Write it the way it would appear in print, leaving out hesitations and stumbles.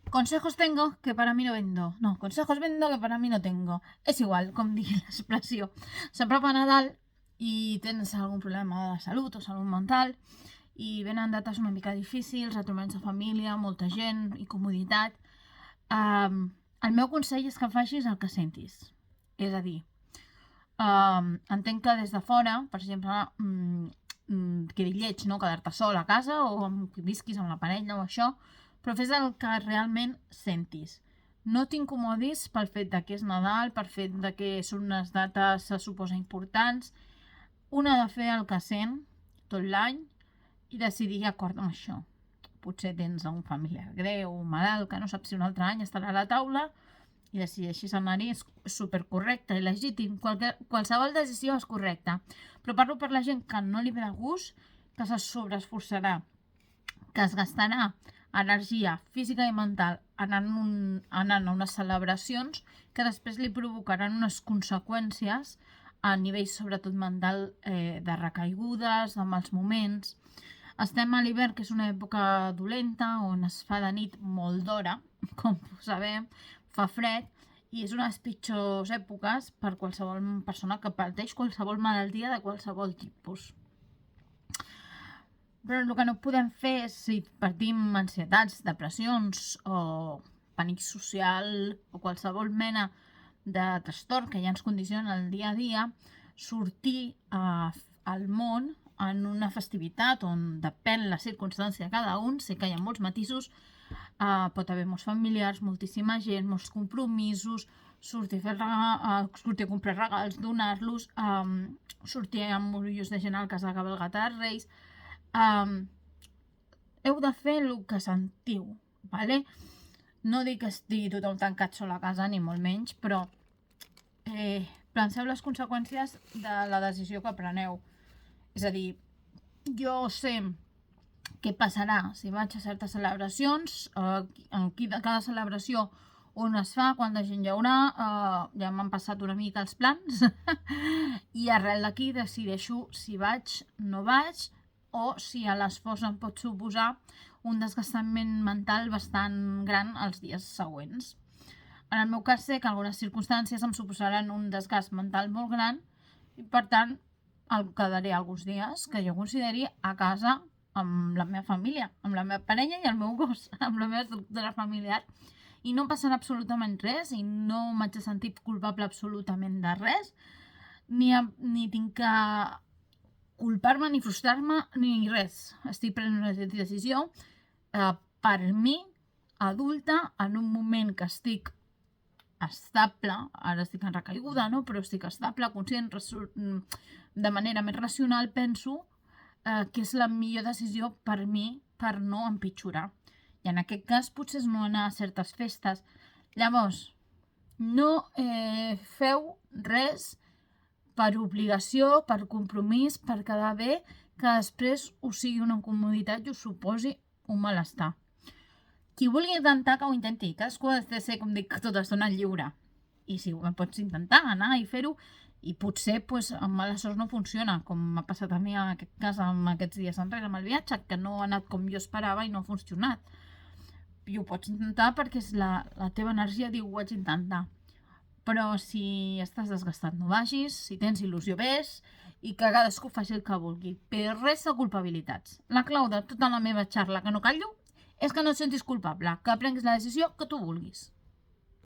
Consejos tengo que para mí no vendo. No, consejos vendo que para mí no tengo. És igual, com digui l'expressió. S'apropa Nadal i tens algun problema de salut o salut mental i venen dates una mica difícils, retrobaments de família, molta gent i comoditat. El meu consell és que facis el que sentis. És a dir, entenc que des de fora, per exemple, quedi lleig, no? Quedar-te sol a casa o que visquis amb la parella o això, però fes el que realment sentis. No t'incomodis pel fet de que és Nadal, pel fet de que són unes dates, se suposa, importants. Un ha de fer el que sent tot l'any i decidir acord amb això. Potser tens un familiar greu, un malalt, que no saps si un altre any estarà a la taula i decideixis anar-hi, és supercorrecte i legítim. Qualsevol decisió és correcta. Però parlo per la gent que no li ve de gust, que se sobreesforçarà, que es gastarà energia física i mental anant a unes celebracions que després li provocaran unes conseqüències a nivell sobretot mental, de recaigudes, de mals moments. Estem a l'hivern, que és una època dolenta, on es fa de nit molt d'hora, com sabem, fa fred, i és una de les pitjors èpoques per qualsevol persona que pateix qualsevol malaltia de qualsevol tipus. Però el que no podem fer és, si patim ansietats, depressions o pànic social o qualsevol mena de trastorn que ja ens condiciona el dia a dia, sortir al món en una festivitat on depèn la circumstància de cada un, sé que hi ha molts matisos, pot haver molts familiars, moltíssima gent, molts compromisos, sortir a comprar regals, donar-los, sortir amb molts de gent al cas de cabalgata de Reis. Heu de fer el que sentiu, vale? No dic que estigui tothom tancat sol a casa, ni molt menys, però penseu les conseqüències de la decisió que preneu. És a dir, jo sé què passarà si vaig a certes celebracions, en cada celebració on es fa, quanta gent hi haurà, ja m'han passat una mica els plans i arrel d'aquí decideixo si vaig, no vaig, o si a l'esforç em pot suposar un desgastament mental bastant gran els dies següents. En el meu cas sé que algunes circumstàncies em suposaran un desgast mental molt gran i per tant el quedaré alguns dies que jo consideri a casa amb la meva família, amb la meva parella i el meu gos, amb la meva estructura familiar, i no passarà absolutament res i no m'haig de sentir culpable absolutament de res, ni tinc que culpar-me ni frustrar-me ni res. Estic prenent una decisió per mi, adulta, en un moment que estic estable, ara estic en recaiguda, no? Però estic estable, conscient, de manera més racional, penso que és la millor decisió per mi per no empitjorar. I en aquest cas potser és no anar a certes festes. Llavors, no feu res per obligació, per compromís, per quedar bé, que després us sigui una incomoditat i us suposi un malestar. Qui vulgui intentar, que ho intenti. Cadascú ha de ser, com dic, tota estona lliure. I si pots intentar anar i fer-ho, i potser amb mala sort no funciona, com m'ha passat a mi en aquest cas amb aquests dies enrere amb el viatge, que no ha anat com jo esperava i no ha funcionat. I ho pots intentar perquè és la teva energia diu ho haig d'intentar. Però si estàs desgastat no vagis, si tens il·lusió ves, i que cadascú faci el que vulgui, però res de culpabilitats. La clau de tota la meva xarra, que no callo, és que no et sentis culpable, que prenguis la decisió que tu vulguis.